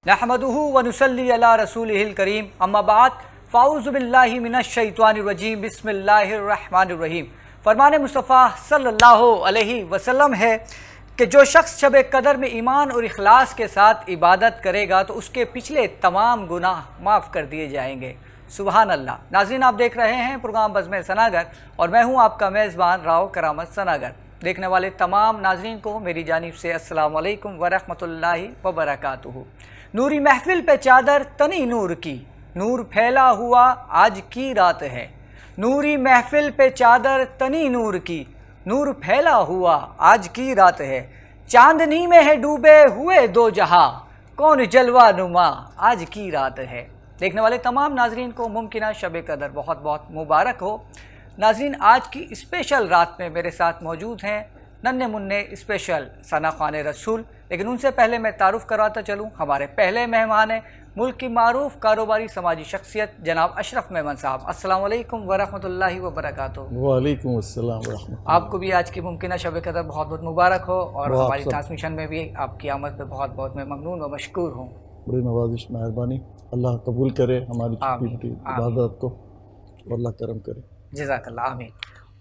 नहमदुहु व नुसल्ली अला रसूलिहिल करीम अम्मा बाद फ़ाऊज़ु बिल्लाहि मिनश शैतानिर रजीम बिस्मिल्लाहिर रहमानिर रहीम। फरमान मुस्तफ़ा सल्लल्लाहु अलैहि वसल्लम है कि जो शख्स शब कदर में ईमान और इखलास के साथ इबादत करेगा तो उसके पिछले तमाम गुनाह माफ़ कर दिए जाएंगे। सुबहान अल्लाह। नाज़रीन, आप देख रहे हैं प्रोग्राम बज़्म सनागर और मैं हूं आपका मेज़बान राव करामत सनागर। देखने वाले तमाम नाज़रीन को मेरी जानिब से अस्सलाम वालेकुम व रहमतुल्लाहि व बरकातुहू। नूरी महफिल पे चादर तनी नूर की, नूर फैला हुआ आज की रात है। नूरी महफिल पे चादर तनी नूर की, नूर फैला हुआ आज की रात है। चांदनी में है डूबे हुए दो जहां, कौन जलवा नुमा आज की रात है। देखने वाले तमाम नाजरीन को मुमकिन शब कदर बहुत बहुत मुबारक हो। नाजरीन, आज की स्पेशल रात में मेरे साथ मौजूद हैं नन्हे मुन्ने स्पेशल सना खान रसूल। लेकिन उनसे पहले मैं तारुफ़ करवाता चलूँ, हमारे पहले मेहमान हैं मुल्क की मारूफ कारोबारी समाजी शख्सियत जनाब अशरफ मेमन साहब। अस्सलाम वालेकुम व रहमतुल्लाहि व बरकातुहू। वालेकुम अस्सलाम व रहमतुल्लाह। आपको भी आज की मुमकिन शब कदर बहुत बहुत मुबारक हो और हमारी ट्रांसमिशन में भी आपकी आमद पे बहुत बहुत मैं ममनून व मशकूर हूँ। बड़ी नवाजिश, मेहरबानी। अल्लाह कबूल करे हमारी छोटी मोटी इबादत को, अल्लाह करम करे। जज़ाकल्लाह, आमीन।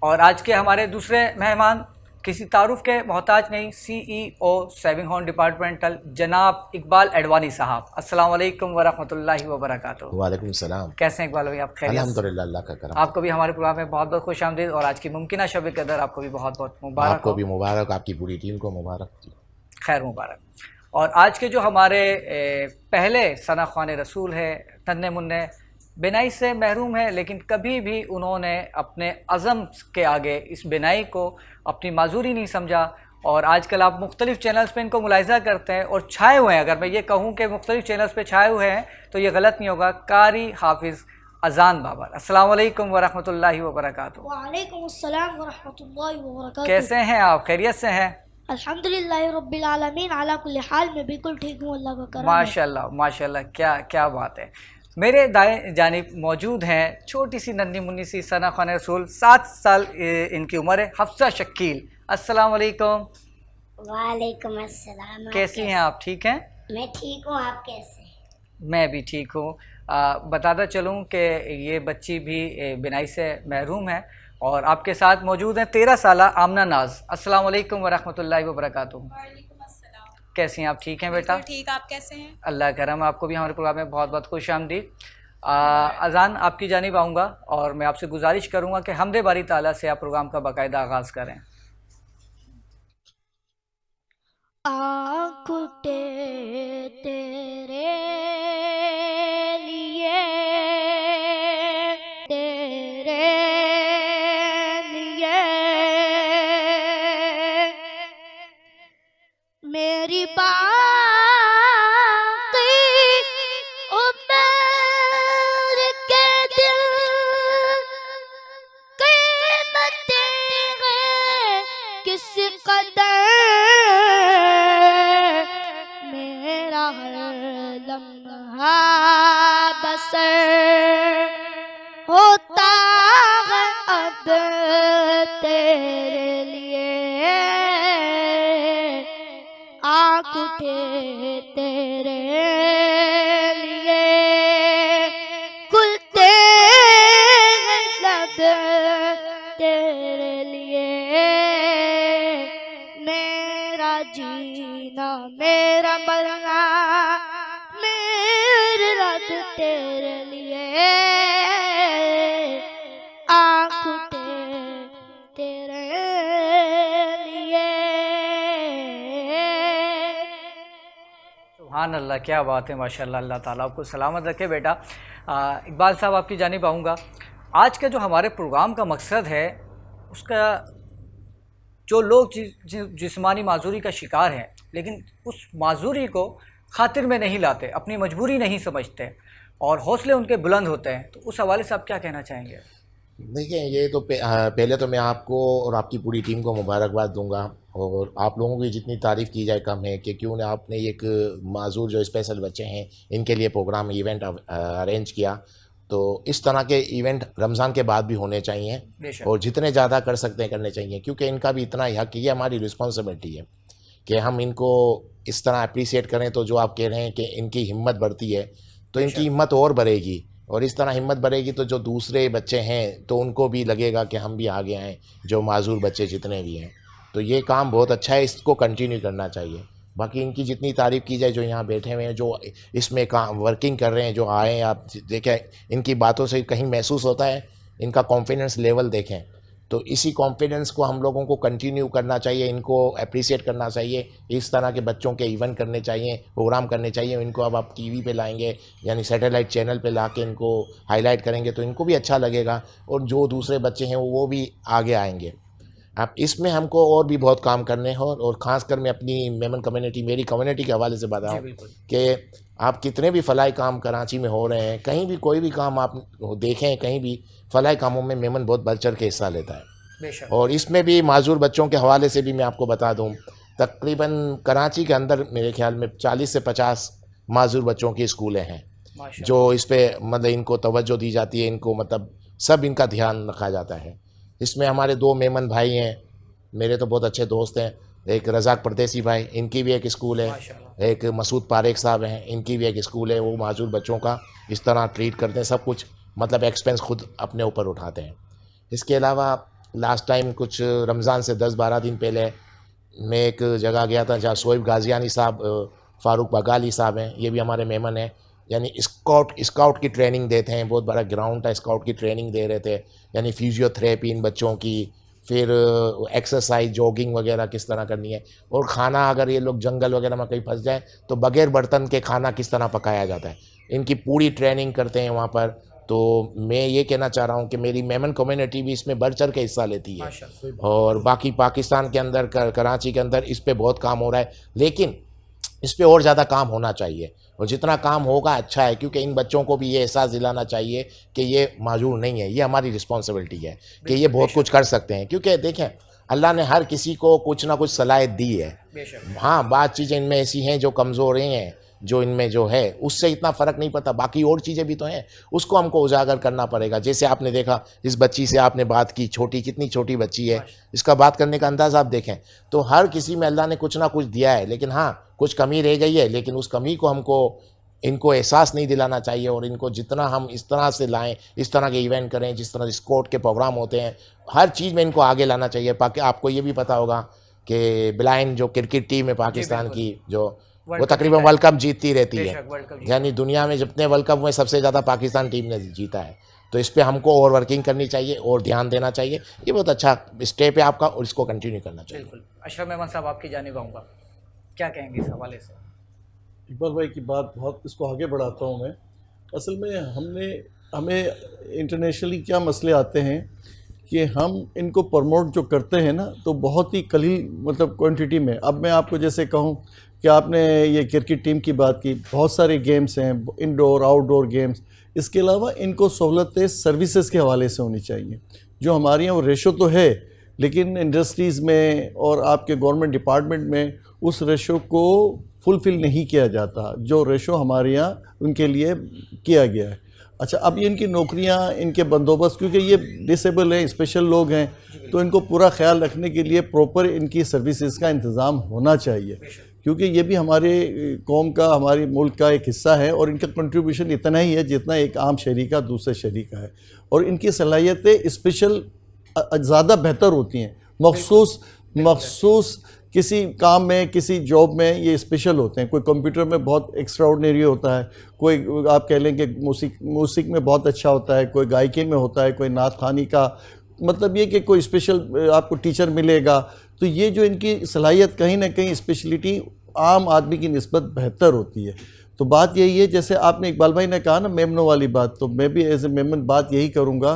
और आज के हमारे दूसरे मेहमान किसी तारुफ के मोहताज नहीं, CEO सेविंग होम डिपार्टमेंटल जनाब इकबाल एडवानी साहब। अस्सलाम वालेकुम व रहमतुल्लाहि व बरकातुहू। वालेकुम सलाम। कैसे हैं इकबाल भाई, आप खैरियत? अल्हम्दुलिल्लाह, अल्लाह का करम। आपको भी हमारे प्रोग्राम में बहुत बहुत खुश आमदीद और आज की मुमकिन शब कदर आपको भी बहुत बहुत मुबारक। आपको भी मुबारक, आपकी पूरी टीम को मुबारक। खैर मुबारक। और आज के जो हमारे पहले सना खान रसूल है, तन्ने मुन्ने बिनाई से महरूम है, लेकिन कभी भी उन्होंने अपने अज़म के आगे इस बिनाई को अपनी माजूरी नहीं समझा। और आजकल आप मुख्तलिफ़ चैनल्स पे इनको मुलाहिज़ा करते हैं और छाए हुए हैं। अगर मैं ये कहूँ कि मुख्तलिफ़ चैनल्स पे छाए हुए हैं तो ये गलत नहीं होगा। कारी हाफिज़ अज़ान बाबर। अस्सलाम वालेकुम व रहमतुल्लाहि व बरकातुहू। वालेकुम अस्सलाम व रहमतुल्लाहि व बरकातुहू। कैसे हैं आप, खैरियत से हैं? अल्हम्दुलिल्लाहि रब्बिल आलमीन, अला कुल्ली हाल में बिल्कुल ठीक हूँ, अल्लाह का करम है। माशाल्लाह माशाल्लाह, क्या क्या बात है। मेरे दाएं जानिब मौजूद हैं छोटी सी नन्ही मुन्नी सी सना खान रसूल, 7 साल इनकी उम्र है, हफ्सा शकील। अस्सलाम वालेकुम। वालेकुम अस्सलाम। कैसी हैं आप, ठीक हैं? मैं ठीक हूँ, आप कैसे हैं? मैं भी ठीक हूँ। बताता चलूँ कि ये बच्ची भी बिनाई से महरूम है और आपके साथ मौजूद हैं 13 साला आमना नाज। अस्सलाम वालेकुम व रहमतुल्लाहि व बरकातुहू। कैसी हैं आप, ठीक हैं बेटा? ठीक, आप कैसे हैं? अल्लाह करम। आपको भी हमारे प्रोग्राम में बहुत बहुत खुश आमदीद। अज़ान आपकी जानिब आऊँगा और मैं आपसे गुजारिश करूँगा कि हमदे बारी ताला से आप प्रोग्राम का बाकायदा आगाज़ करें। आँख उठे तेरे लिए, तेरे लिए मेरी बाकी उम्र के दिल कीमती है किस कदर, मेरा हर लम्हा बसर होता है अब तेरे लिए। आँख उठे तेरे लिए, खुलते हैं लब तेरे लिए। मेरा जीना मेरा मरना मेरी रात तेरे लिए। आँख उठे तेरे लिए। सुभान अल्लाह, क्या बात है, माशाल्लाह। अल्लाह ताला आपको सलामत रखे बेटा। इकबाल साहब आपकी जानिब आऊँगा। आज का जो हमारे प्रोग्राम का मकसद है, उसका जो लोग जिस्मानी माजूरी का शिकार हैं लेकिन उस माजूरी को खातिर में नहीं लाते, अपनी मजबूरी नहीं समझते और हौसले उनके बुलंद होते हैं, तो उस हवाले से आप क्या कहना चाहेंगे? देखिए, ये तो पहले तो मैं आपको और आपकी पूरी टीम को मुबारकबाद दूंगा और आप लोगों की जितनी तारीफ़ की जाए कम है कि क्यों ने आपने एक माजूर जो स्पेशल बच्चे हैं इनके लिए प्रोग्राम इवेंट अरेंज किया। तो इस तरह के इवेंट रमज़ान के बाद भी होने चाहिए और जितने ज़्यादा कर सकते हैं करने चाहिए, क्योंकि इनका भी इतना ही हक, ये हमारी रिस्पॉन्सिबिलिटी है कि हम इनको इस तरह अप्रिसिएट करें, तो जो आप कह रहे हैं कि इनकी हिम्मत बढ़ती है, तो इनकी हिम्मत और बढ़ेगी, और इस तरह हिम्मत बढ़ेगी तो जो दूसरे बच्चे हैं तो उनको भी लगेगा कि हम भी आगे आएँ, जो माजूर बच्चे जितने भी हैं। तो ये काम बहुत अच्छा है, इसको कंटिन्यू करना चाहिए। बाकी इनकी जितनी तारीफ़ की जाए, जो यहाँ बैठे हुए हैं, जो इसमें काम वर्किंग कर रहे हैं, जो आए हैं, आप देखें इनकी बातों से कहीं महसूस होता है इनका कॉन्फिडेंस लेवल देखें। तो इसी कॉन्फिडेंस को हम लोगों को कंटिन्यू करना चाहिए, इनको अप्रिसिएट करना चाहिए, इस तरह के बच्चों के इवेंट करने चाहिए, प्रोग्राम करने चाहिए। इनको अब आप टीवी पे लाएंगे, यानी सैटेलाइट चैनल पे ला के इनको हाईलाइट करेंगे तो इनको भी अच्छा लगेगा, और जो दूसरे बच्चे हैं वो भी आगे आएंगे। अब इसमें हमको और भी बहुत काम करने हैं, और ख़ासकर मैं अपनी मेमन कम्युनिटी, मेरी कम्युनिटी के हवाले से बताऊँ कि आप कितने भी फलाही काम कराची में हो रहे हैं, कहीं भी कोई भी काम आप देखें, कहीं भी फलाही कामों में मेमन बहुत बढ़ चढ़ के हिस्सा लेता है। बेशक। और इसमें भी माजूर बच्चों के हवाले से भी मैं आपको बता दूं, तकरीबन कराची के अंदर मेरे ख्याल में 40 से 50 माजूर बच्चों की स्कूलें हैं, जो इस पे मतलब इनको तवज्जो दी जाती है, इनको मतलब सब इनका ध्यान रखा जाता है। इसमें हमारे 2 मेमन भाई हैं, मेरे तो बहुत अच्छे दोस्त हैं, एक रज़ाक परदेसी भाई, इनकी भी एक स्कूल है, एक मसूद पारेख साहब हैं, इनकी भी एक स्कूल है। वो माजूर बच्चों का इस तरह ट्रीट करते हैं, सब कुछ मतलब एक्सपेंस खुद अपने ऊपर उठाते हैं। इसके अलावा लास्ट टाइम कुछ रमज़ान से 10-12 दिन पहले मैं एक जगह गया था जहाँ शोएब गाजियानी साहब, फ़ारूक बगाली साहब हैं, ये भी हमारे मेहमान हैं, यानी स्काउट की ट्रेनिंग देते हैं। बहुत बड़ा ग्राउंड था, स्काउट की ट्रेनिंग दे रहे थे, यानी फिजियोथेरेपी इन बच्चों की, फिर एक्सरसाइज जॉगिंग वगैरह किस तरह करनी है, और खाना अगर ये लोग जंगल वगैरह में कहीं फंस जाए तो बग़ैर बर्तन के खाना किस तरह पकाया जाता है, इनकी पूरी ट्रेनिंग करते हैं वहाँ पर। तो मैं ये कहना चाह रहा हूँ कि मेरी मेमन कम्युनिटी भी इसमें बढ़ चढ़ के हिस्सा लेती है, और बाकी पाकिस्तान के अंदर कराची के अंदर इस पे बहुत काम हो रहा है, लेकिन इस पे और ज़्यादा काम होना चाहिए, और जितना काम होगा अच्छा है, क्योंकि इन बच्चों को भी ये एहसास दिलाना चाहिए कि ये माजूर नहीं है, ये हमारी रिस्पॉन्सिबिलिटी है कि ये बहुत कुछ कर सकते हैं। क्योंकि देखें अल्लाह ने हर किसी को कुछ ना कुछ सलाहियत दी है। हाँ, बात चीज़ें इनमें ऐसी हैं जो कमज़ोर हैं, जो इनमें जो है उससे इतना फ़र्क नहीं पड़ता, बाकी और चीज़ें भी तो हैं, उसको हमको उजागर करना पड़ेगा। जैसे आपने देखा इस बच्ची से आपने बात की, छोटी, कितनी छोटी बच्ची है, इसका बात करने का अंदाज़ आप देखें। तो हर किसी में अल्लाह ने कुछ ना कुछ दिया है, लेकिन हाँ कुछ कमी रह गई है, लेकिन उस कमी को हमको इनको एहसास नहीं दिलाना चाहिए, और इनको जितना हम इस तरह से लाएं, इस तरह के इवेंट करें, जिस तरह स्पोर्ट के प्रोग्राम होते हैं, हर चीज़ में इनको आगे लाना चाहिए। आपको ये भी पता होगा कि ब्लाइंड जो क्रिकेट टीम है पाकिस्तान की, जो वो तकरीबन वर्ल्ड कप जीतती रहती है, यानी दुनिया में जितने वर्ल्ड कप हुए सबसे ज़्यादा पाकिस्तान टीम ने जीता है। तो इस पर हमको और वर्किंग करनी चाहिए और ध्यान देना चाहिए। ये बहुत अच्छा स्टेप है आपका, और इसको कंटिन्यू करना चाहिए। बिल्कुल। अशरफ मेमन साहब, आपकी जानिब आऊँगा, क्या कहेंगे इस हवाले से? इकबाल भाई की बात बहुत, इसको आगे बढ़ाता हूँ मैं। असल में हमें इंटरनेशनली क्या मसले आते हैं कि हम इनको प्रमोट जो करते हैं ना, तो बहुत ही कलील मतलब क्वांटिटी में। अब मैं आपको जैसे कहूँ कि आपने ये क्रिकेट टीम की बात की, बहुत सारे गेम्स हैं, इंडोर आउटडोर गेम्स। इसके अलावा इनको सहूलतें सर्विसेज के हवाले से होनी चाहिए। जो हमारे यहाँ वो रेशो तो है, लेकिन इंडस्ट्रीज़ में और आपके गवर्नमेंट डिपार्टमेंट में उस रेशो को फुलफ़िल नहीं किया जाता, जो रेशो हमारे यहाँ उनके लिए किया गया है। अच्छा, अब ये इनकी नौकरियाँ, इनके बंदोबस्त, क्योंकि ये डिसेबल हैं, स्पेशल लोग हैं, तो इनको पूरा ख्याल रखने के लिए प्रॉपर इनकी सर्विसेज का इंतज़ाम होना चाहिए, क्योंकि ये भी हमारे कौम का, हमारे मुल्क का एक हिस्सा है, और इनका कंट्रीब्यूशन इतना ही है जितना एक आम शहरी का दूसरे शहरी का है। और इनकी सलाहियतें स्पेशल ज़्यादा बेहतर होती हैं, मखसूस किसी काम में, किसी जॉब में ये स्पेशल होते हैं। कोई कंप्यूटर में बहुत एक्स्ट्राऑर्डिनरी होता है, कोई आप कह लें कि म्यूज़िक में बहुत अच्छा होता है, कोई गायकी में होता है, कोई नात खानी का, मतलब ये कि कोई स्पेशल आपको टीचर मिलेगा। तो ये जो इनकी सलाहियत कहीं ना कहीं स्पेशलिटी आम आदमी की निस्बत बेहतर होती है। तो बात यही है, जैसे आपने इकबाल भाई ने कहा ना मेमनों वाली बात, तो मैं भी एज ए मेमन बात यही करूँगा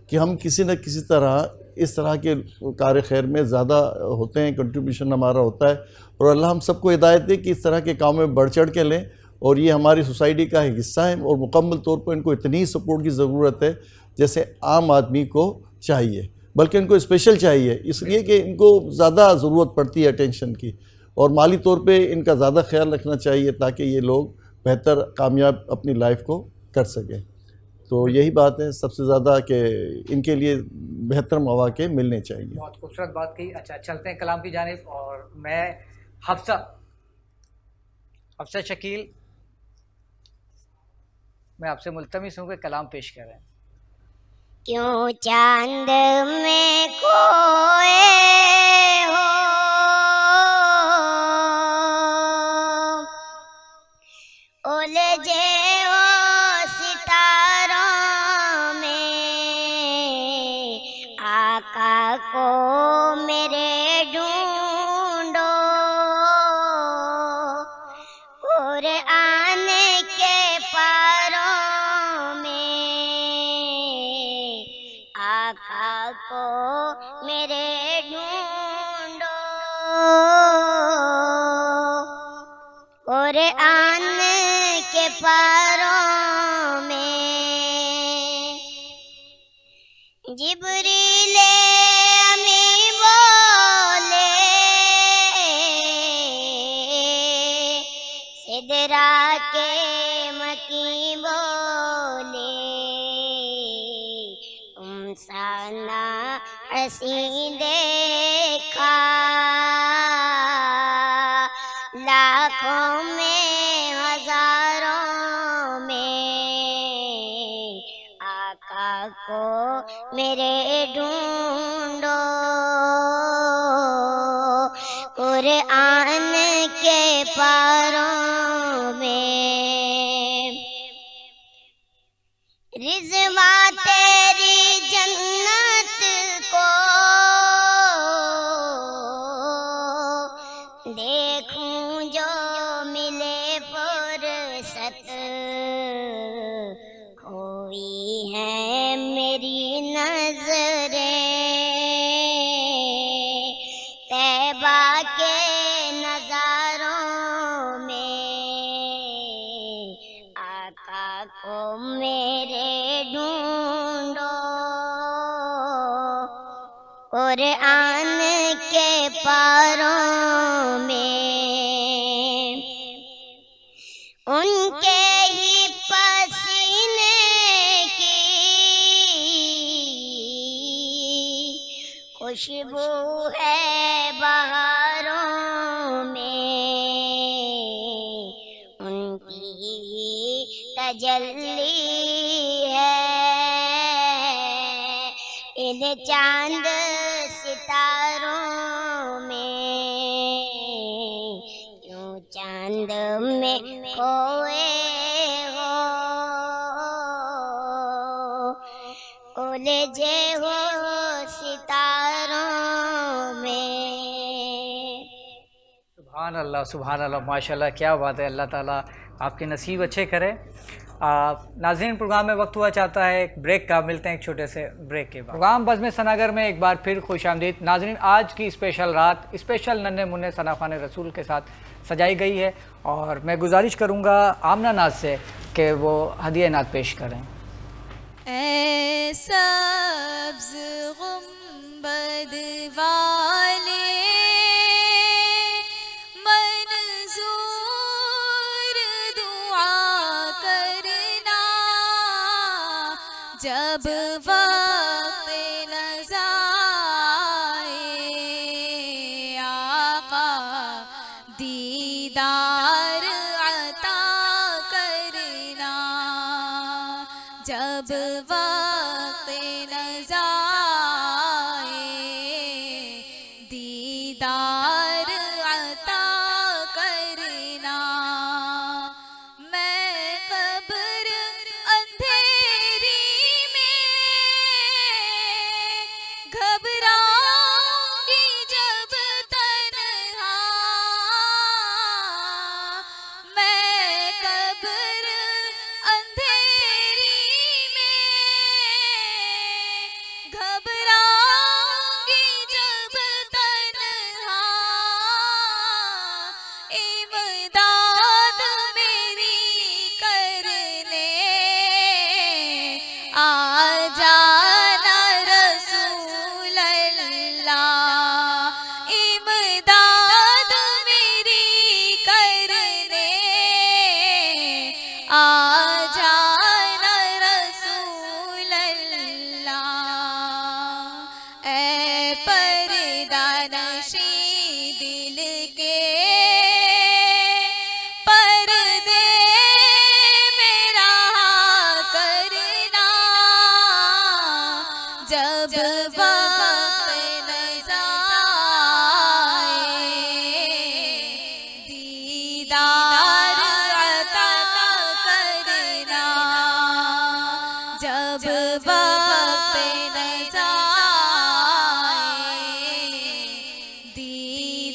कि हम किसी न किसी तरह इस तरह के कार्य खैर में ज़्यादा होते हैं, कंट्रीब्यूशन हमारा होता है, और अल्लाह हम सबको हिदायत दे कि इस तरह के काम में बढ़ चढ़ के लें, और ये हमारी सोसाइटी का एक हिस्सा है, और मुकम्मल तौर पर इनको इतनी सपोर्ट की ज़रूरत है जैसे आम आदमी को चाहिए, बल्कि इनको स्पेशल चाहिए, इसलिए कि इनको ज़्यादा ज़रूरत पड़ती है अटेंशन की, और माली तौर पे इनका ज़्यादा ख्याल रखना चाहिए ताकि ये लोग बेहतर कामयाब अपनी लाइफ को कर सकें। तो यही बात है सबसे ज़्यादा कि इनके लिए बेहतर मौके मिलने चाहिए। बहुत खूबसूरत बात कही। अच्छा, चलते हैं कलाम की जानिब, और मैं हफ्सा हफ्सा शकील, मैं आपसे मुल्तमिस हूँ कि कलाम पेश करें। क्यों चांद में खोए हो, उलझे हो सितारों में, आका को मेरे ढूंढो, कुरान के पारों में, आका को मेरे ढूंढो, कुरान के पारों में। जिब्रील अमी बोले, सिदरा के मकी बोले, तुमसाना हसी देखा लाखों में हजारों में, आका को मेरे ढूंढो, कुरान के पारों में। रिज़वा तेरी जन्नत को देखूं जो मिले फुर्सत, खोई है मेरी नजरें तैबा के नजारों में, आका को मेरे ढूंढो, कुरान के पारों में। उनके ही पसीने की खुशबू है बहारों में, उनकी तजल्ली है इन चांद सितारों में। क्यों चांद में खोए हो, उलझे हो सितारों में। सुभान अल्लाह, सुभान अल्लाह, माशाल्लाह, क्या बात है। अल्लाह ताला आपके नसीब अच्छे करे। नाज़रीन, प्रोग्राम में वक्त हुआ चाहता है एक ब्रेक का। मिलते हैं एक छोटे से ब्रेक के बाद। प्रोग्राम बज़्म सनागर में एक बार फिर खुश आमदीद। नाज़रीन, आज की स्पेशल रात स्पेशल नन्हे मुन्ने सनाखाने रसूल के साथ सजाई गई है और मैं गुजारिश करूँगा आमना नाज से कि वो हदिया नात पेश करें। ऐ सब्ज़ गुंबद वाले मंजूर दुआ करना, जब वक्त नज़ाए आका दीदार अता करना, जब वक्त नज़ाए दीदार अता करना। मैं कब्र अंधेरी में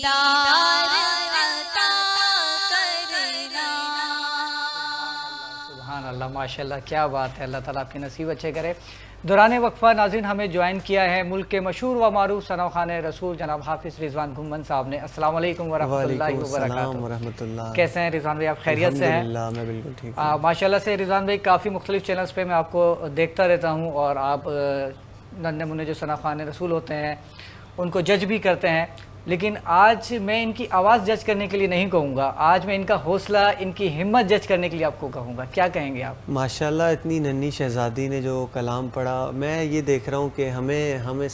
दीदार अता करना। सुभान अल्लाह, माशाल्लाह, क्या बात है। अल्लाह ताला आपके नसीब अच्छे करे। दौरान वक्फा नाज़रीन हमें ज्वाइन किया है मुल्क के मशहूर व मारूफ सनव खान रसूल जनाब हाफिज़ रिजवान घुम्मन साहब ने। अस्सलाम वालेकुम वरहमतुल्लाहि वबरकातुहू। कैसे हैं रिजवान भाई, आप खैरियत से हैं? अल्हम्दुलिल्लाह, मैं बिल्कुल ठीक हूँ। माशाल्लाह से रिजवान भाई, काफ़ी मुख्तलिफ चैनल्स पे मैं आपको देखता रहता हूँ और आप नन्हे मुन्ने जो सनव खान रसूल होते हैं उनको जज भी करते हैं, लेकिन आज मैं इनकी आवाज़ जज करने के लिए नहीं कहूँगा, आज मैं इनका हौसला, इनकी हिम्मत जज करने के लिए आपको कहूँगा। क्या कहेंगे आप? माशाल्लाह, इतनी नन्ही शहज़ादी ने जो कलाम पढ़ा, मैं ये देख रहा हूँ कि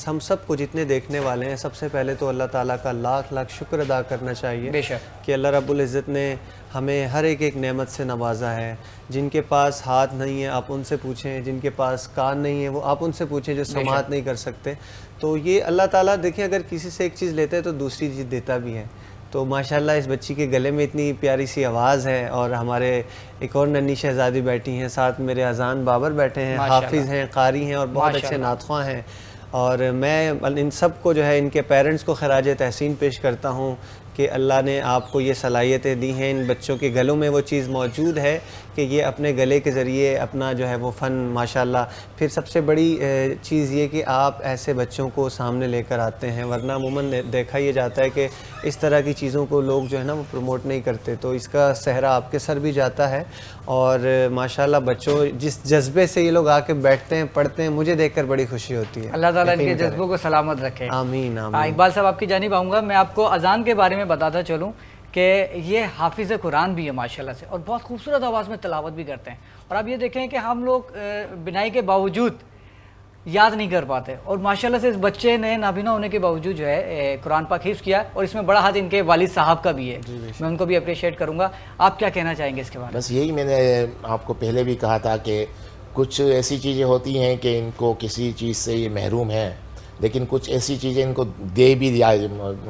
हम सब को जितने देखने वाले हैं, सबसे पहले तो अल्लाह ताला का लाख लाख शुक्र अदा करना चाहिए बेशक कि अल्लाह रब्बुल इज़्ज़त ने हमें हर एक नेमत से नवाजा है। जिनके पास हाथ नहीं है आप उनसे पूछें, जिनके पास कान नहीं है वो आप उनसे पूछें, जो समाअत नहीं कर सकते। तो ये अल्लाह ताला देखिए, अगर किसी से एक चीज़ लेते हैं तो दूसरी चीज़ देता भी है। तो माशाल्लाह इस बच्ची के गले में इतनी प्यारी सी आवाज़ है, और हमारे एक और नन्ही शहज़ादी बैठी हैं, साथ मेरे अजान बाबर बैठे हैं, हाफिज़ हैं, कारी हैं और बहुत अच्छे नातख़्वां हैं। और मैं इन सब को जो है, इनके पेरेंट्स को खराज तहसीन पेश करता हूँ कि अल्लाह ने आपको ये सलाहियतें दी हैं, इन बच्चों के गलों में वो चीज़ मौजूद है कि ये अपने गले के ज़रिए अपना जो है वो फ़न, माशाल्लाह। फिर सबसे बड़ी चीज़ ये कि आप ऐसे बच्चों को सामने लेकर आते हैं, वरना अमूमन देखा ये जाता है कि इस तरह की चीज़ों को लोग जो है ना वो प्रमोट नहीं करते, तो इसका सहरा आपके सर भी जाता है। और माशाल्लाह बच्चों जिस जज्बे से ये लोग आके बैठते हैं, पढ़ते हैं, मुझे देखकर बड़ी खुशी होती है। अल्लाह ताला इनके जज्बों को सलामत रखे। आमीन आमीन। इकबाल साहब, आपकी जानिब आऊँगा। मैं आपको अजान के बारे में बताता चलूँ कि ये हाफिज़ कुरान भी है माशाल्लाह से, और बहुत खूबसूरत आवाज़ में तिलावत भी करते हैं। और आप ये देखें कि हम लोग बिनाई के बावजूद याद नहीं कर पाते, और माशाल्लाह से इस बच्चे ने नाबीना होने के बावजूद जो है कुरान पाक हिफ्ज़ किया, और इसमें बड़ा हाथ इनके वालिद साहब का भी है। मैं उनको भी अप्रिशिएट करूँगा। आप क्या कहना चाहेंगे इसके बारे में? बस यही मैंने आपको पहले भी कहा था कि कुछ ऐसी चीज़ें होती हैं कि इनको किसी चीज़ से ये महरूम हैं, लेकिन कुछ ऐसी चीज़ें इनको दे भी दिया,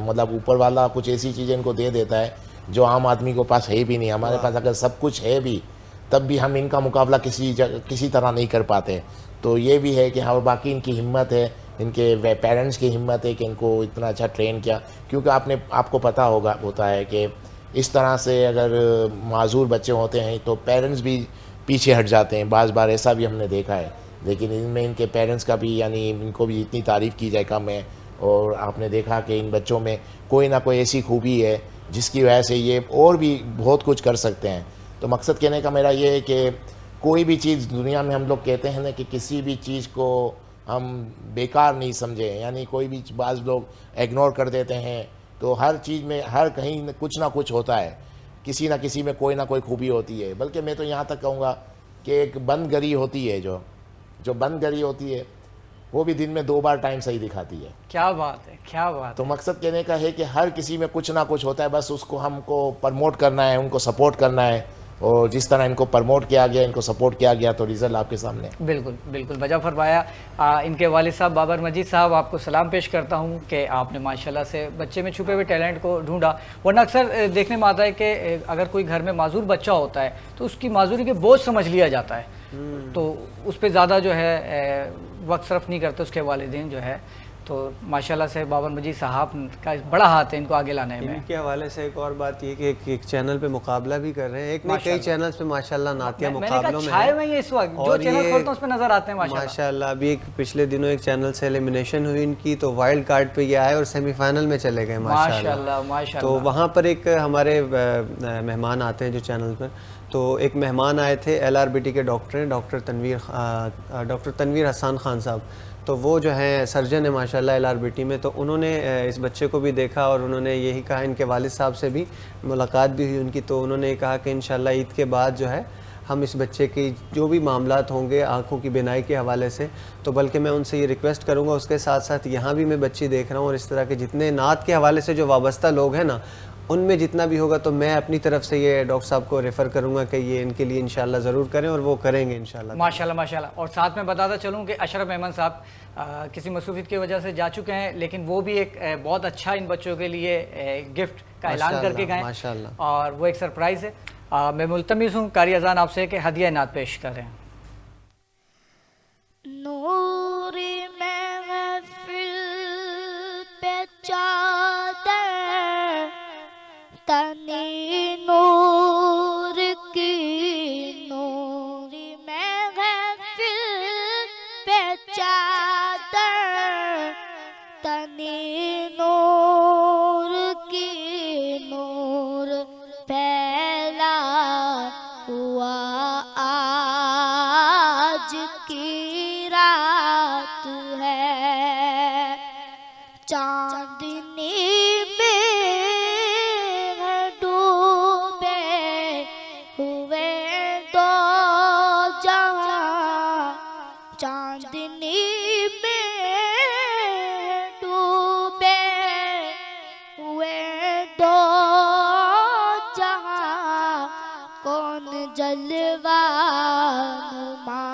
मतलब ऊपर वाला कुछ ऐसी चीज़ें इनको दे देता है जो आम आदमी के पास है भी नहीं। हमारे पास अगर सब कुछ है भी, तब भी हम इनका मुकाबला किसी तरह नहीं कर पाते। तो ये भी है कि हाँ, बाकी इनकी हिम्मत है, इनके पेरेंट्स की हिम्मत है कि इनको इतना अच्छा ट्रेन किया। क्योंकि आपको पता होता है कि इस तरह से अगर माजूर बच्चे होते हैं तो पेरेंट्स भी पीछे हट जाते हैं, बाज़ बार ऐसा भी हमने देखा है। लेकिन इनमें इनके पेरेंट्स का भी, यानी इनको भी इतनी तारीफ़ की जाए कम है। और आपने देखा कि इन बच्चों में कोई ना कोई ऐसी खूबी है जिसकी वजह से ये और भी बहुत कुछ कर सकते हैं। तो मकसद कहने का मेरा ये है कि कोई भी चीज़ दुनिया में, हम लोग कहते हैं ना कि किसी भी चीज़ को हम बेकार नहीं समझें, यानी कोई भी बाज़ लोग इग्नोर कर देते हैं। तो हर चीज़ में, हर कहीं कुछ ना कुछ होता है, किसी ना किसी में कोई ना कोई खूबी होती है। बल्कि मैं तो यहाँ तक कहूँगा कि एक बंद गरी होती है, जो बंद गरी होती है वो भी दिन में 2 बार टाइम सही दिखाती है। क्या बात है, क्या बात। तो मकसद कहने का है कि हर किसी में कुछ ना कुछ होता है, बस उसको हमको प्रमोट करना है, उनको सपोर्ट करना है। और जिस तरह इनको प्रमोट किया गया, इनको सपोर्ट किया गया, तो रिज़ल्ट आपके सामने। बिल्कुल बिल्कुल वजह फरमाया। इनके वालिद साहब बाबर मजीद साहब, आपको सलाम पेश करता हूँ कि आपने माशाल्लाह से बच्चे में छुपे हुए टैलेंट को ढूंढा। वरना अक्सर देखने में आता है कि अगर कोई घर में माजूर बच्चा होता है तो उसकी माजूरी के बोझ समझ लिया जाता है, तो उस पर ज़्यादा जो है वक्त सर्फ नहीं करते उसके वालिदैन जो है। तो माशाल्लाह से बाबर मजीद साहब का बड़ा हाथ है इनको आगे लाने में। इनके हवाले से एक और बात ये कि एक चैनल पे मुकाबला भी कर रहे हैं, एक नहीं कई चैनल्स पे माशाल्लाह नातिया मुकाबलों में छाए हुए हैं इस वक्त, जो चैनल खोलता हूं उस पे नजर आते हैं माशाल्लाह। अभी एक पिछले दिनों एक चैनल से एलिमिनेशन हुई इनकी, तो वाइल्ड कार्ड पे ये आए और सेमीफाइनल में चले गए माशाल्लाह। तो वहाँ पर एक हमारे मेहमान आते हैं जो चैनल पर, तो एक मेहमान आए थे LRBT के डॉक्टर हैं, डॉक्टर तनवीर हसन खान साहब। तो वो जो हैं सर्जन है माशाल्लाह LRBT में। तो उन्होंने इस बच्चे को भी देखा और उन्होंने यही कहा, इनके वालिद साहब से भी मुलाकात भी हुई उनकी। तो उन्होंने कहा कि इंशाल्लाह ईद के बाद जो है हम इस बच्चे की जो भी मामलात होंगे आँखों की बिनाई के हवाले से, तो बल्कि मैं उनसे ये रिक्वेस्ट करूँगा, उसके साथ साथ यहाँ भी मैं बच्ची देख रहा हूँ और इस तरह के जितने नात के हवाले से जो वाबस्ता लोग हैं ना, उनमें जितना भी होगा तो मैं अपनी तरफ से ये डॉक्टर साहब को रेफ़र करूँगा कि ये इनके लिए इंशाल्लाह ज़रूर करें, और वो करेंगे इंशाल्लाह। माशाल्लाह माशाल्लाह। और साथ में बताता चलूँ कि अशरफ अहमद साहब किसी मसरूफियत की वजह से जा चुके हैं, लेकिन वो भी एक बहुत अच्छा इन बच्चों के लिए गिफ्ट का ऐलान करके गए माशाल्लाह, और वो एक सरप्राइज़ है। मैं मुल्तमिस हूँ कारी अजान आपसे कि हदिया नात पेश करें। नूरी महफिल पे चादर जलवा नुमा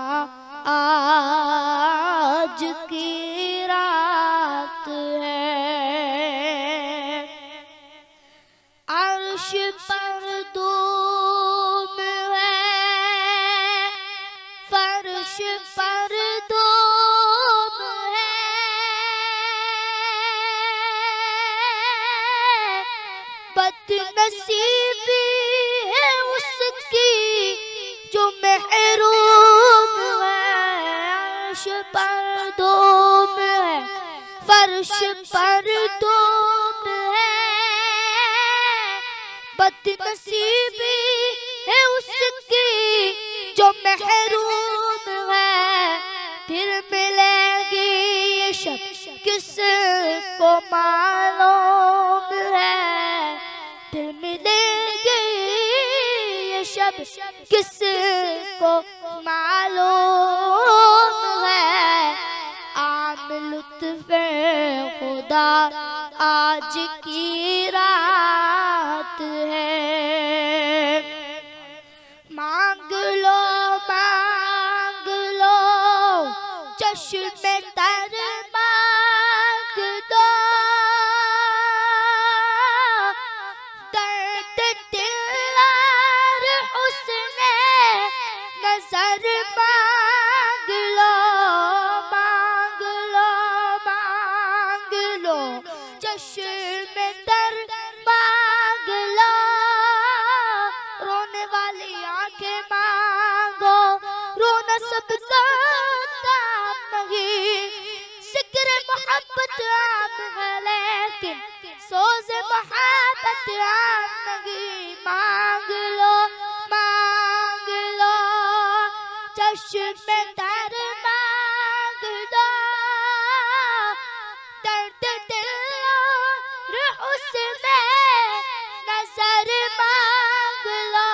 आज की रात है। अर्श पर धूम है, फर्श पर धूम है, बदनसीबी है उसकी जो महरूम है। अर्श पर धूम है, फर्श पर धूम है, बदनसीबी है उसकी जो महरूम है। फिर मिलेगी ये शब किसको मालूम है, फिर मिलेगी ये शब किसको मालूम है। आम लुत्फ़े खुदा आज की रात है। मांग लो चश्मे तर मांग दो, दर्द दिल और हुस्ने नजर मांग लो, मांग लो, मांग लो चश्मे तर मांग लो। रोने वाली आंखें मांगो, रोना सबका काम नहीं। जिक्र मोहब्बत आम है लेकिन सोज मोहब्बत आम नहीं। मांग लो चश्मे तर मांग दो, दर्द दिल और हुस्ने नजर मांग लो।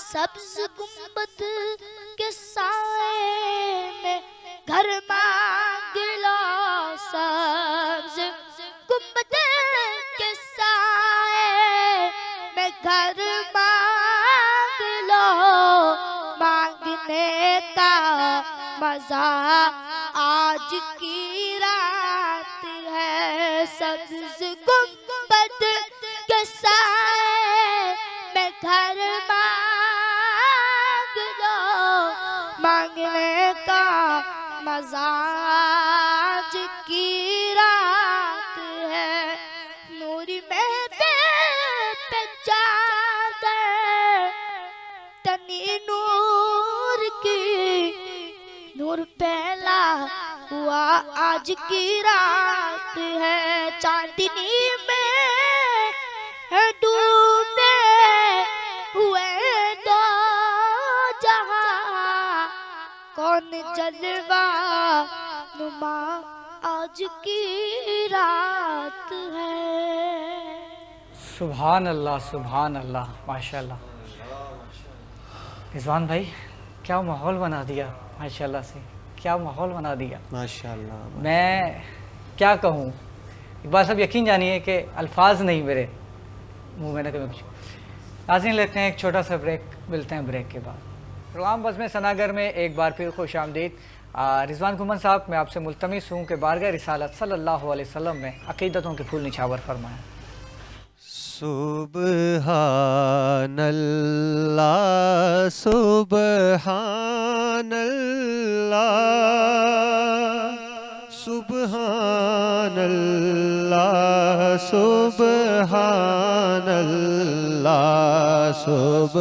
सब्ज गुंबद के साए में घर मांग लो, सब्ज गुंबद के साए में घर मांग लो। मांगने का मजा आज की रात है। सब्ज गुंबद के साए में घर मांग लो, मांगने का मजा आज की रात है। नूरी महफिल पे चादर तनी नूर की, नूर पहला हुआ आज की रात है। चांदनी में है डूबे हुए दो जहां, कौन जलवा नुमा आज की रात है। सुभान अल्लाह माशाल्लाह। रिजवान भाई क्या माहौल बना दिया, माशाल्लाह से क्या माहौल बना दिया माशाल्लाह। मैं क्या कहूँ, एक बात सब यकीन जानिए कि अल्फाज नहीं मेरे मुँह में ना कभी कुछ। नाज़रीन लेते हैं एक छोटा सा ब्रेक, मिलते हैं ब्रेक के बाद। प्रोग्राम बज़्म सनागर में एक बार फिर खुश आमदीद। रिजवान घुमन साहब, मैं आपसे मुल्तमिस हूँ कि बारगाह रिसालत सल्लल्लाहु अलैहि वसल्लम में अक़ीदतों के फूल निछावर फरमाएं। सुबहानल्लाह सुबहानल्लाह सुबहानल्लाह सुबहानल्लाह सुबहानल्लाह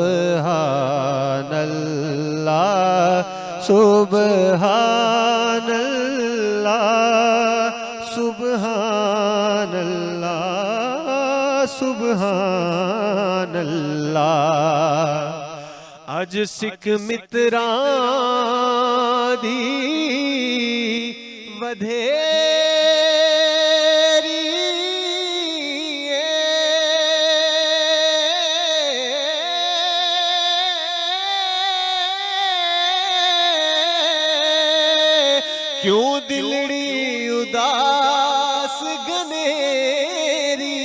सुबहानल्लाह सुबहानल्लाह सुबहानल्लाह। अज सिख मित्रां दी वधेरी क्यों दिलड़ी उदास गनेरी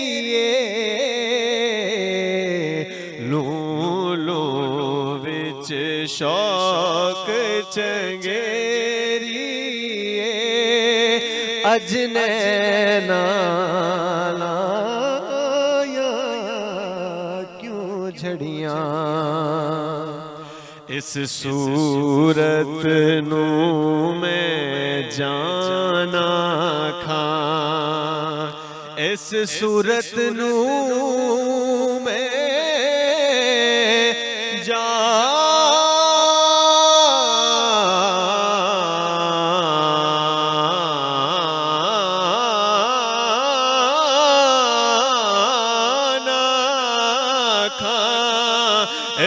लू लू शौक चंगेरी अजनैना लाया क्यों झड़ियां इस सूरत नू मैं जाना खां इस सूरत नू मैं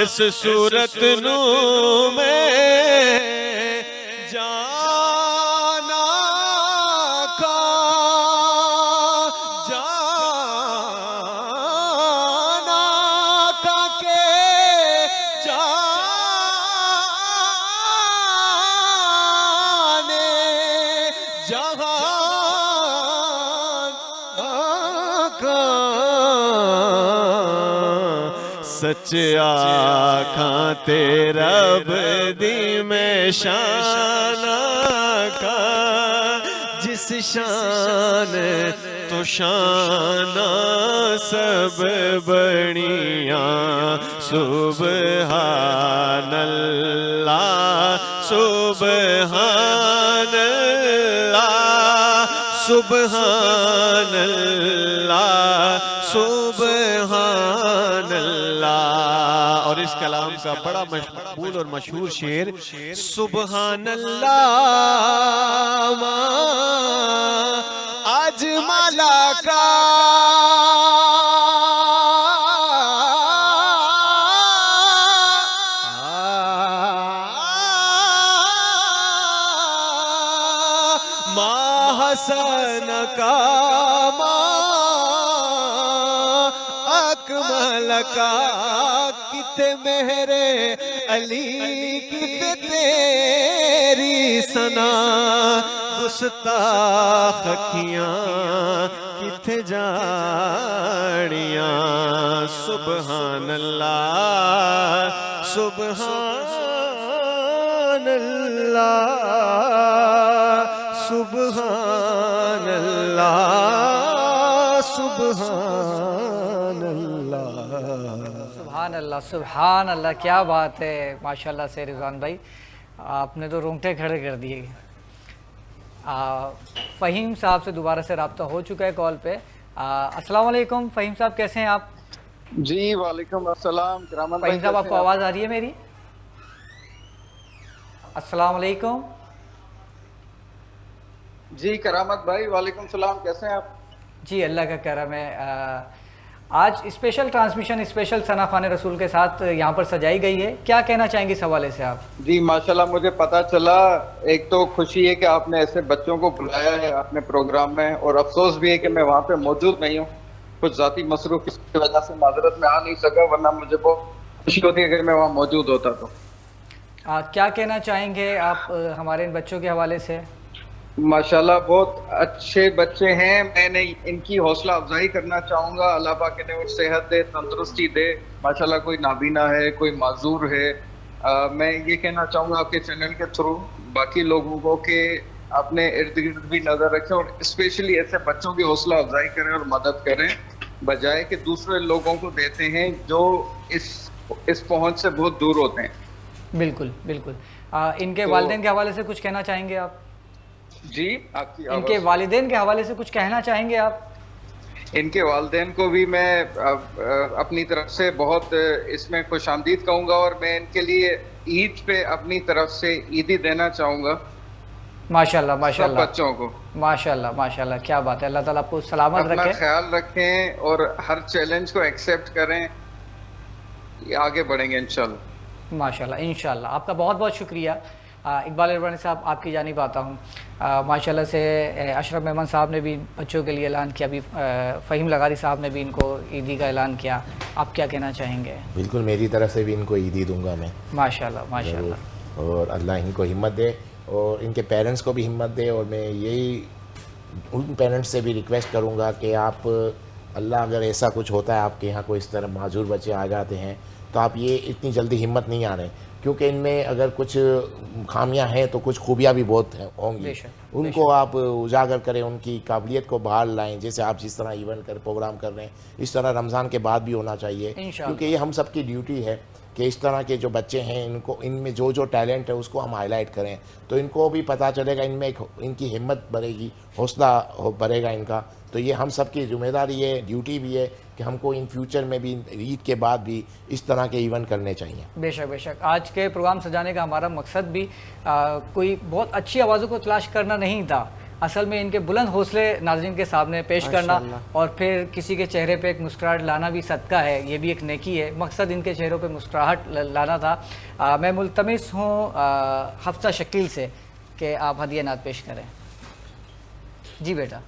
इस सूरत नू मैं जाना का जाना का के जाने जहान का सच आखां तेरा बदी में शाना का जिस शान तो शाना सब बनिया सुबहानल्लाह सुबहानल्लाह सुबहानल्लाह सुबहानल्लाह। और इस कलाम का बड़ा मकबूल और मशहूर शेर सुबहानल्लाह आज माला का हसन का अकमल का किते मेरे अली किते तेरी सना गुस्ताख अखियां किते जानियां सुबहानल्लाह सुबहानल्लाह सुबहानल्लाह सुबहानल्लाह सुभान अल्लाह सुभान अल्लाह। क्या बात है माशाल्लाह से रिजवान भाई, आपने तो रोंगटे खड़े कर दिए। फ़हीम साहब से दोबारा से रब्ता हो चुका है कॉल पे। अस्सलाम वालेकुम फ़हीम साहब, कैसे हैं आप? जी वालेकुम अस्सलाम। फ़हीम साहब आपको आवाज़ आ रही है मेरी? अस्सलाम वालेकुम। जी करामत भाई वालेकुम सलाम, कैसे हैं आप? जी अल्लाह का करम है। आज special transmission special Sana Khan रसूल के साथ यहाँ पर सजाई गई है, क्या कहना चाहेंगे इस हवाले से आप? जी माशाल्लाह, मुझे पता चला, एक तो खुशी है कि आपने ऐसे बच्चों को बुलाया है अपने प्रोग्राम में, और अफसोस भी है कि मैं वहाँ पे मौजूद नहीं हूँ, कुछ ज़ाती मसरूफ की वजह से माजरत में आ नहीं सका, वरना मुझे बहुत खुशी होती है अगर मैं वहाँ मौजूद होता तो। क्या कहना चाहेंगे आप हमारे इन बच्चों के हवाले से? माशाल्लाह बहुत अच्छे बच्चे हैं, मैंने इनकी हौसला अफजाई करना चाहूँगा। अल्लाह पाक इन्हें और सेहत दे, तंदुरुस्ती दे। माशाल्लाह कोई नाबीना है, कोई माजूर है। मैं ये कहना चाहूँगा आपके चैनल के थ्रू बाकी लोगों को कि अपने इर्द गिर्द भी नज़र रखें और स्पेशली ऐसे बच्चों की हौसला अफजाई करें और मदद करें, बजाय कि दूसरे लोगों को देते हैं जो इस पहुँच से बहुत दूर होते हैं। बिल्कुल बिल्कुल। इनके वालिदैन के हवाले से कुछ कहना चाहेंगे आप? जी आपकी इनके वालिदैन के हवाले से कुछ कहना चाहेंगे आप? इनके वालिदैन को भी मैं अपनी तरफ से बहुत इसमें खुशामदीद कहूँगा, और मैं इनके लिए ईद पे अपनी तरफ से ईदी देना चाहूँगा माशाल्लाह माशाल्लाह बच्चों को। माशाल्लाह माशाल्लाह, क्या बात है। अल्लाह ताला आपको सलामत अपना रखे, ख्याल रखें और हर चैलेंज को एक्सेप्ट करें, आगे बढ़ेंगे इंशाल्लाह। माशाल्लाह इंशाल्लाह। आपका बहुत बहुत शुक्रिया। इकबाल इरवानी साहब, आपकी जानिब आता हूँ। माशाल्लाह से अशरफ मेमन साहब ने भी बच्चों के लिए ऐलान किया, अभी फ़हीम लगारी साहब ने भी इनको ईदी का ऐलान किया, आप क्या कहना चाहेंगे? बिल्कुल, मेरी तरफ से भी इनको ईदी दूंगा मैं। माशाल्लाह माशाल्लाह। और अल्लाह इनको हिम्मत दे और इनके पेरेंट्स को भी हिम्मत दे, और मैं यही उन पेरेंट्स से भी रिक्वेस्ट करूँगा कि आप अल्लाह अगर ऐसा कुछ होता है आपके यहाँ कोई इस तरह माजूर बच्चे आ जाते हैं तो आप ये इतनी जल्दी हिम्मत नहीं आ रहे, क्योंकि इनमें अगर कुछ खामियां हैं तो कुछ खूबियां भी बहुत होंगी। बेशक, उनको आप उजागर करें, उनकी काबिलियत को बाहर लाएं। जैसे आप जिस तरह इवेंट कर प्रोग्राम कर रहे हैं, इस तरह रमज़ान के बाद भी होना चाहिए, इंशाअल्लाह। क्योंकि ये हम सबकी ड्यूटी है कि इस तरह के जो बच्चे हैं इनको, इनमें जो जो टैलेंट है उसको हम हाईलाइट करें, तो इनको भी पता चलेगा, इनमें इनकी हिम्मत बढ़ेगी, हौसला बढ़ेगा इनका। तो ये हम सबकी जिम्मेदारी है, ड्यूटी भी है कि हमको इन फ्यूचर में भी, ईद के बाद भी इस तरह के इवेंट करने चाहिए। बेशक बेशक। आज के प्रोग्राम सजाने का हमारा मकसद भी कोई बहुत अच्छी आवाज़ों को तलाश करना नहीं था, असल में इनके बुलंद हौसले नाज़रीन के सामने पेश करना और फिर किसी के चेहरे पे एक मुस्कुराहट लाना भी सदका है, ये भी एक नेकी है। मकसद इनके चेहरों पे मुस्कुराहट लाना था। मैं मुल्तमिस हूँ हफ्सा शकील से कि आप हदिया नात पेश करें। जी बेटा।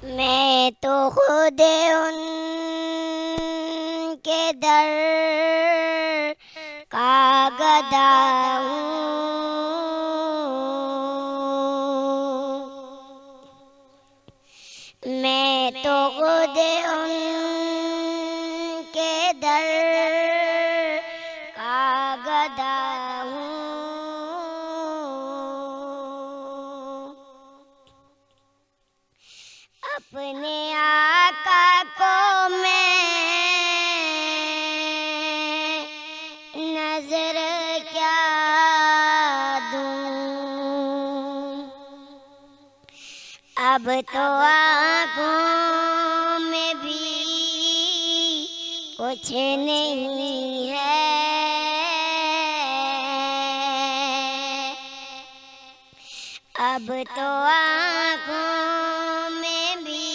मैं तो खुद उनके दर का गदा हूँ, मैं तो खुद उनके दर का गदा हूँ। अपने आका को मैं नजर क्या दूं, अब तो आँखों में भी कुछ नहीं है, अब तो आँखों में भी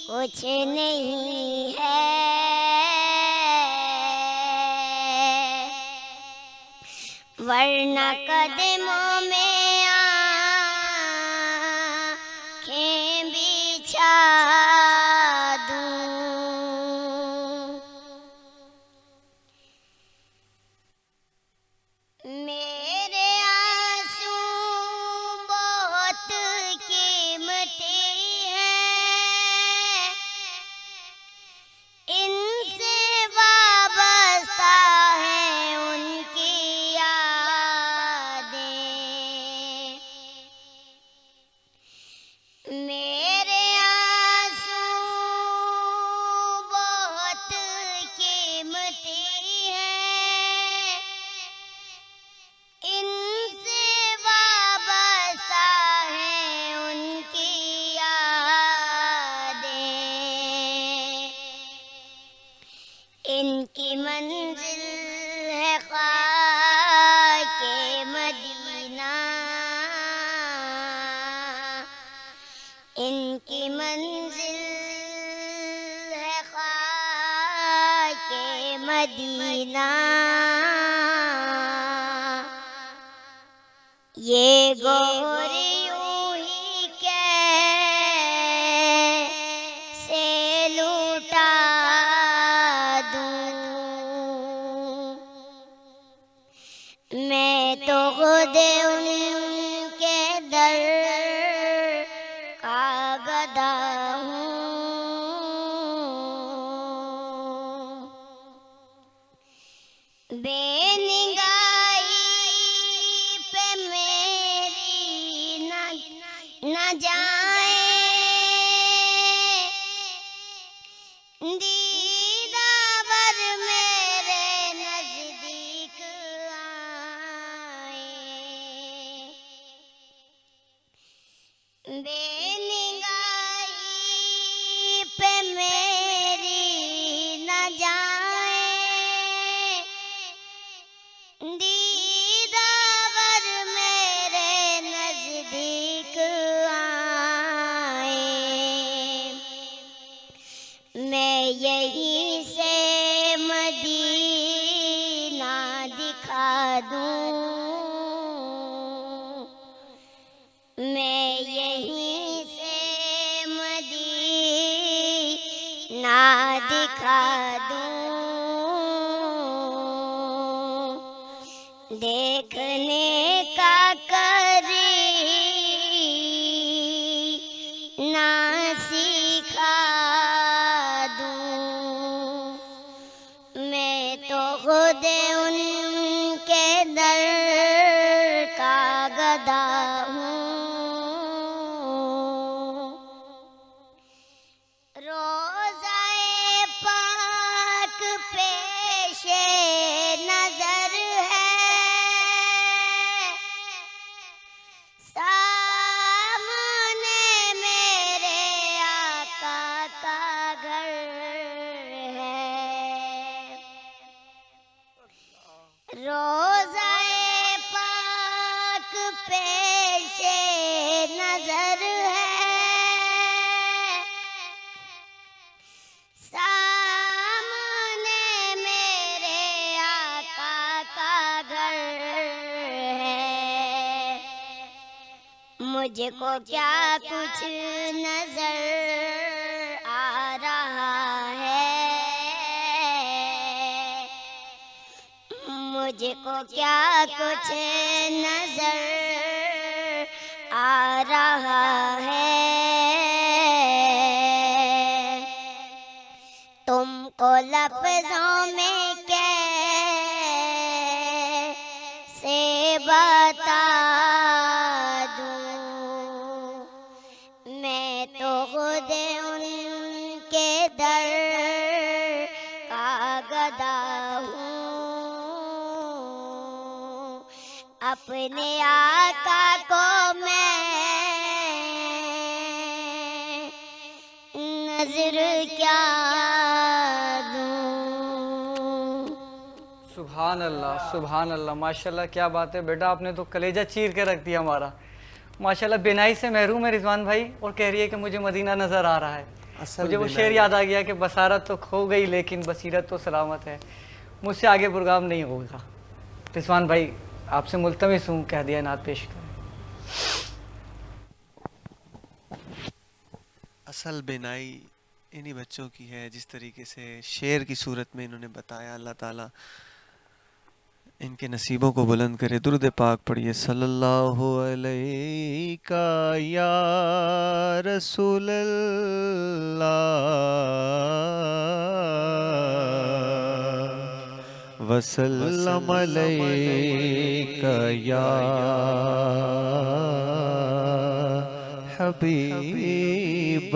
कुछ नहीं है, वरना कदमों में आँखें बिछा दूं। मेरे आंसू बहुत कीमती हैं, इनसे वाबस्ता है उनकी यादें। मेरे आंसू बहुत कीमती हैं, इनसे वाबस्ता है उनकी यादें। इनकी मंजिल है ख़ाके मदीना, इनकी मंजिल है ख़ाके मदीना। ये गोर यूं ही कैसे लूटा दूं, मैं तो खुद उनके दर का गदा हूँ। बेनिगाही पे मेरी न जाए, दीदावर मेरे नजदीक आए, बेनिगाही पे मेरी न जाए, दीदावर मेरे नजदीक आए, मैं यहीं से मदीना दिखा दूं, मैं यहीं से मदीना दिखा दूं। देखने का करीना सिखा दूं, मैं रोज़ाए पाक पेशे नजर है, सामने मेरे आका का घर है। मुझको क्या कुछ नजर आ रहा है, मुझको क्या कुछ नजर आ रहा है। तुमको लफ्जों में कैसे बता दूं, मैं तो खुद उनके दर का गदा हूँ। अपने आका को मैं नजर क्या दूं। सुभान अल्लाह, सुभान अल्लाह, माशाल्लाह, क्या बात है बेटा, आपने तो कलेजा चीर के रख दिया हमारा। माशाल्लाह, बिनाई से महरूम है रिजवान भाई, और कह रही है कि मुझे मदीना नज़र आ रहा है। मुझे वो शेर याद आ गया कि बसारत तो खो गई लेकिन बसीरत तो सलामत है, मुझसे आगे प्रोग्राम नहीं होगा। रिजवान भाई, आपसे मुल्तमिस हूँ, कह दिया नात पेश करें। असल बिनाई इन्हीं बच्चों की है, जिस तरीके से शेर की सूरत में इन्होंने बताया। अल्लाह ताला इनके नसीबों को बुलंद करे। दुरूद पाक पढ़िए, सल्लल्लाहु अलैहि या रसूल अल्लाह वसल्लम अलैका या हबीब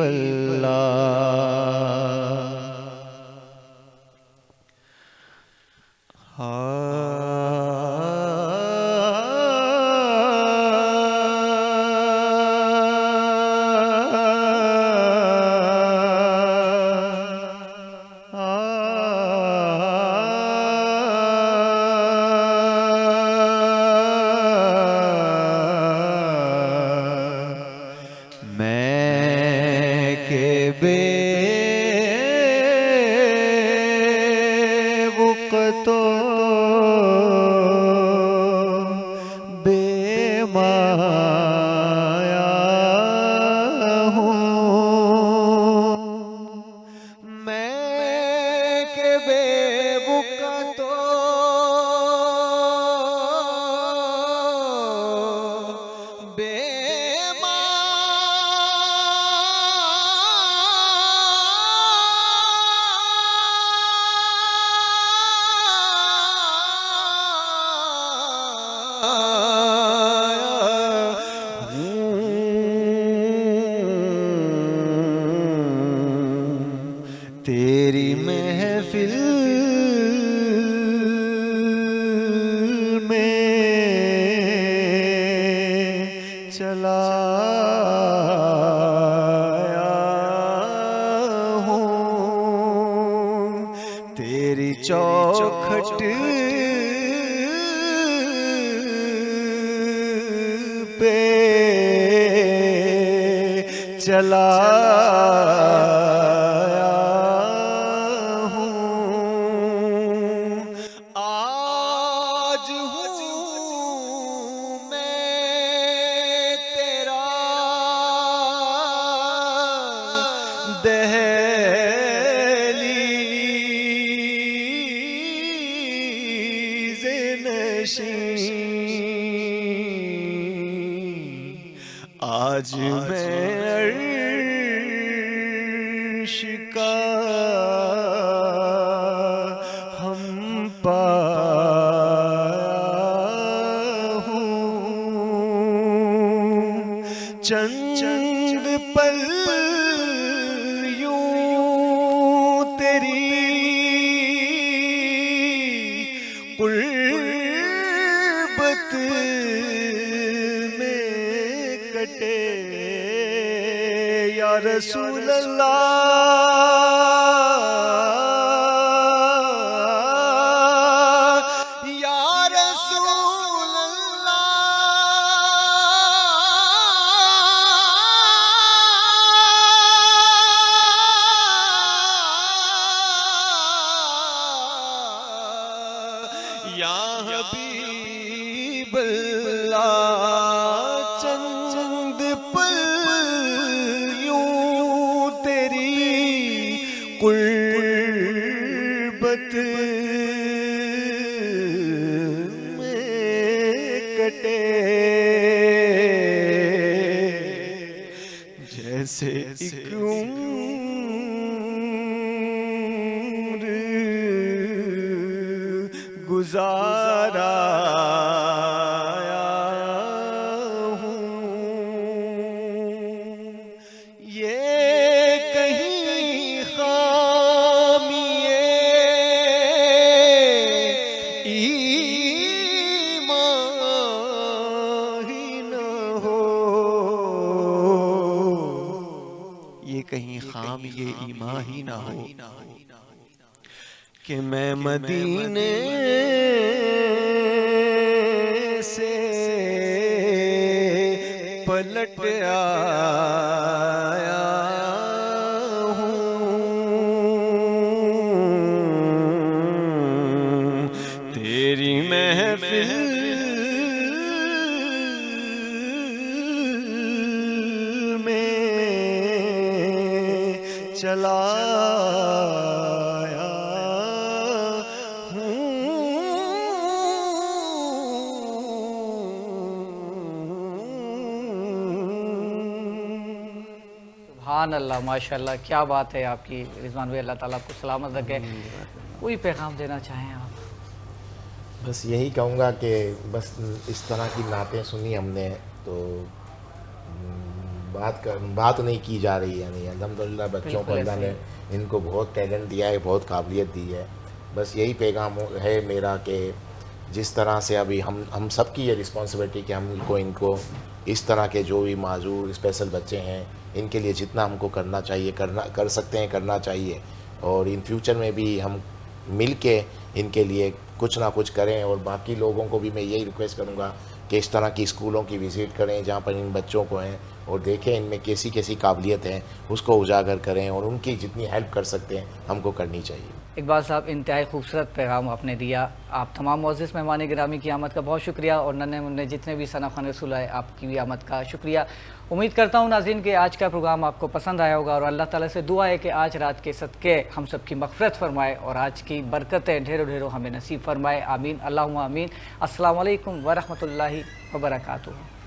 तेरी महफिल में चला आया हूँ, तेरी चौखट पे चला आज मैं अर्श का हम पाया हूँ, चंद पल यूं तेरी कुर्बत या रसूल अल्लाह, या या हबीब अल्लाह चंद पल यूं तेरी कुर्बत में कटे जैसे एक उम्र गुजारा कहीं खाम ये ईमान ही ना हो कि मैं मदीने से पलट आया हूँ तेरी महफिल चला सुभान अल्लाह, माशाल्लाह, क्या बात है आपकी रिजवान भाई। अल्लाह ताला आपको सलामत रखे। कोई पैगाम देना चाहें आप? बस यही कहूँगा कि बस इस तरह की नातें सुनी हमने तो बात नहीं की जा रही है। नहीं, अल्हम्दुलिल्लाह बच्चों को अल्लाह ने इनको बहुत टैलेंट दिया है, बहुत काबिलियत दी है। बस यही पैगाम है मेरा कि जिस तरह से अभी हम सब की ये रिस्पॉन्सिबिलिटी कि हमको इनको इस तरह के जो भी माजूर स्पेशल बच्चे हैं इनके लिए जितना हमको करना चाहिए कर सकते हैं करना चाहिए, और इन फ्यूचर में भी हम मिल के इनके लिए कुछ ना कुछ करें। और बाकी लोगों को भी मैं यही रिक्वेस्ट करूँगा कि इस तरह की स्कूलों की विज़िट करें जहाँ पर इन बच्चों को हैं और देखें इनमें कैसी कैसी काबिलियत है, उसको उजागर करें और उनकी जितनी हेल्प कर सकते हैं हमको करनी चाहिए। इकबाल साहब, इंतहाई खूबसूरत पैगाम आपने दिया। आप तमाम मोअज़्ज़िज़ मेहमान गिरामी की आमद का बहुत शुक्रिया, और नन्हे मुन्ने जितने भी सना खान रसूल आए आपकी भी आमद का शुक्रिया। उम्मीद करता हूँ नाज़रीन कि आज का प्रोग्राम आपको पसंद आया होगा, और अल्लाह ताला से दुआ है कि आज रात के सदक़े हम सब की मग़फ़िरत फ़रमाए और आज की बरकतें ढेरों ढेरों हमें नसीब फ़रमाए। आमीन, अल्लाहुम्मा आमीन। अस्सलामु अलैकुम व रहमतुल्लाहि व बरकातुहू।